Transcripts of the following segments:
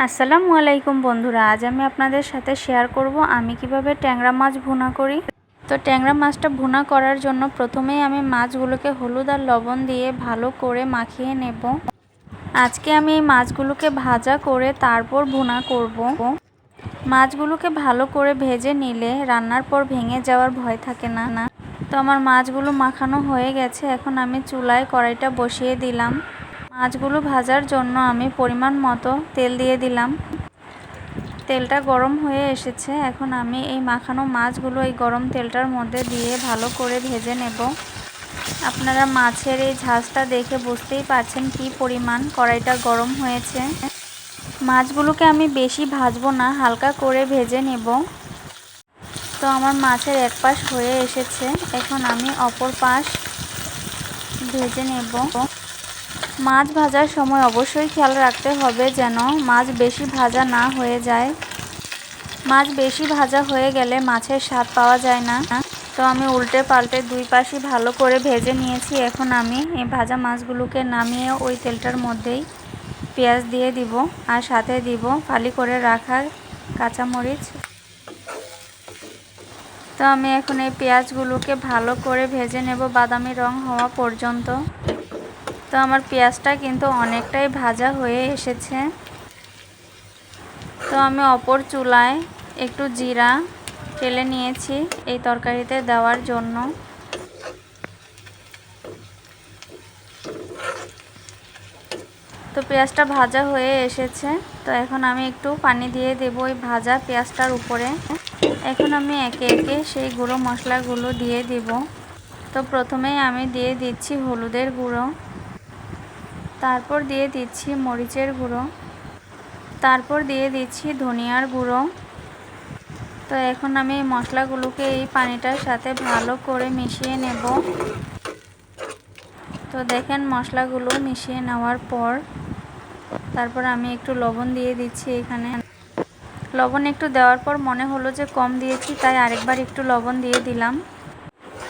আসসালামু আলাইকুম বন্ধুরা, আজ আমি আপনাদের সাথে শেয়ার করব আমি কিভাবে ট্যাংরা মাছ ভুনা করি। তো ট্যাংরা মাছটা ভুনা করার জন্য প্রথমেই আমি মাছগুলোকে হলুদ আর লবণ দিয়ে ভালো করে মাখিয়ে নেব। আজকে আমি এই মাছগুলোকে ভাজা করে তারপর ভুনা করব। মাছগুলোকে ভালো করে ভেজে নিলে রান্নার পর ভেঙে যাওয়ার ভয় থাকে না। তো আমার মাছগুলো মাখানো হয়ে গেছে, এখন আমি চুলায় কড়াইটা বসিয়ে দিলাম। মাছগুলো ভাজার জন্য আমি পরিমাণ মতো তেল দিয়ে দিলাম। তেলটা গরম হয়ে এসেছে, এখন আমি এই মাখানো মাছগুলো এই গরম তেলটার মধ্যে দিয়ে ভালো করে ভেজে নেব। আপনারা মাছের এই ঝাঁজটা দেখে বুঝতেই পারছেন কি পরিমাণ কড়াইটা গরম হয়েছে। মাছগুলোকে আমি বেশি ভাজবো না, হালকা করে ভেজে নেব। তো আমার মাছের এক পাশ হয়ে এসেছে, এখন আমি অপর পাশ ভেজে নেব। মাছ ভাজার সময় অবশ্যই খেয়াল রাখতে হবে যেন মাছ বেশি ভাজা না হয়ে যায়। মাছ বেশি ভাজা হয়ে গেলে মাছের স্বাদ পাওয়া যায় না। তো আমি উল্টে পাল্টে দুই পাশই ভালো করে ভেজে নিয়েছি। এখন আমি এই ভাজা মাছগুলোকে নামিয়ে ওই তেলটার মধ্যেই পেঁয়াজ দিয়ে দিব আর সাথে দিব ফালি করে রাখা কাঁচামরিচ। তো আমি এখন এই পেঁয়াজগুলোকে ভালো করে ভেজে নেব বাদামি রং হওয়া পর্যন্ত। তো আমার পেঁয়াজটা কিন্তু অনেকটাই ভাজা হয়ে এসেছে। তো আমি অপর চুলায় একটু জিরা ঢেলে নিয়েছি এই তরকারিতে দেওয়ার জন্য। তো পেঁয়াজটা ভাজা হয়ে এসেছে, তো এখন আমি একটু পানি দিয়ে দেব ওই ভাজা পেঁয়াজটার উপরে। এখন আমি একে একে সেই গুঁড়ো মশলাগুলো দিয়ে দিব। তো প্রথমেই আমি দিয়ে দিচ্ছি হলুদের গুঁড়ো, তারপর দিয়ে দিচ্ছি মরিচের গুঁড়ো, তারপর দিয়ে দিচ্ছি ধনিয়ার গুঁড়ো। তো এখন আমি এই মশলাগুলোকে এই পানিটার সাথে ভালো করে মিশিয়ে নেব। তো দেখেন মশলাগুলো মিশিয়ে নেওয়ার পর তারপর আমি একটু লবণ দিয়ে দিচ্ছি। এখানে লবণ একটু দেওয়ার পর মনে হলো যে কম দিয়েছি, তাই আরেকবার একটু লবণ দিয়ে দিলাম।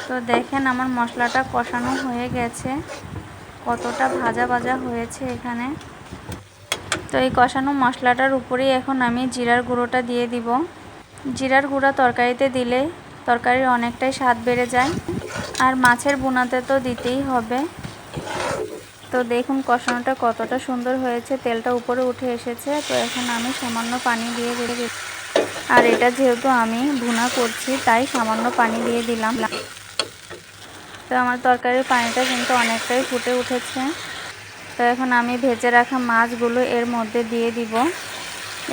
তো দেখেন আমার মশলাটা কষানো হয়ে গেছে, কতটা ভাজা ভাজা হয়েছে এখানে। তো এই কষানো মশলাটার উপরেই এখন আমি জিরার গুঁড়োটা দিয়ে দিব। জিরার গুঁড়া তরকারিতে দিলে তরকারির অনেকটাই স্বাদ বেড়ে যায়, আর মাছের ভুনাতে তো দিতেই হবে। তো দেখুন কষানোটা কতটা সুন্দর হয়েছে, তেলটা উপরে উঠে এসেছে। তো এখন আমি সামান্য পানি দিয়ে দিচ্ছি, আর এটা যেহেতু আমি ভুনা করছি তাই সামান্য পানি দিয়ে দিলাম। তো আমার তরকারির পানিটা কিন্তু অনেকটাই ফুটে উঠেছে। তো এখন আমি ভেজে রাখা মাছগুলো এর মধ্যে দিয়ে দিব।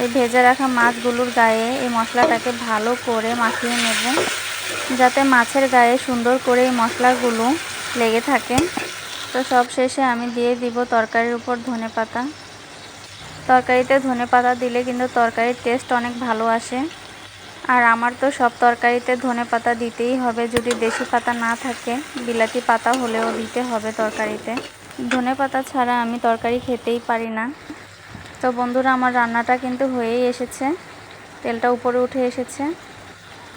এই ভেজে রাখা মাছগুলোর গায়ে এই মশলাটাকে ভালো করে মাখিয়ে নেব, যাতে মাছের গায়ে সুন্দর করে এই মশলাগুলো লেগে থাকে। তো সব শেষে আমি দিয়ে দিব তরকারির উপর ধনেপাতা। তরকারিতে ধনেপাতা দিলে কিন্তু তরকারির টেস্ট অনেক ভালো আসে, আর আমার তো সব তরকারিতে ধনেপাতা দিতেই হবে। যদি দেশি পাতা না থাকে বিলাতি পাতা হলেও দিতে হবে তরকারিতে। ধনেপাতা ছাড়া আমি তরকারি খেতেই পারি না। তো বন্ধুরা আমার রান্নাটা কিন্তু হয়েই এসেছে, তেলটা উপরে উঠে এসেছে।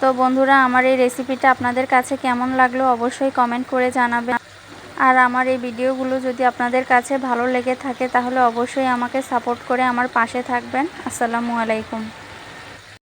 তো বন্ধুরা আমার এই রেসিপিটা আপনাদের কাছে কেমন লাগলো অবশ্যই কমেন্ট করে জানাবেন। আর আমার এই ভিডিওগুলো যদি আপনাদের কাছে ভালো লেগে থাকে তাহলে অবশ্যই আমাকে সাপোর্ট করে আমার পাশে থাকবেন। আসসালামু আলাইকুম।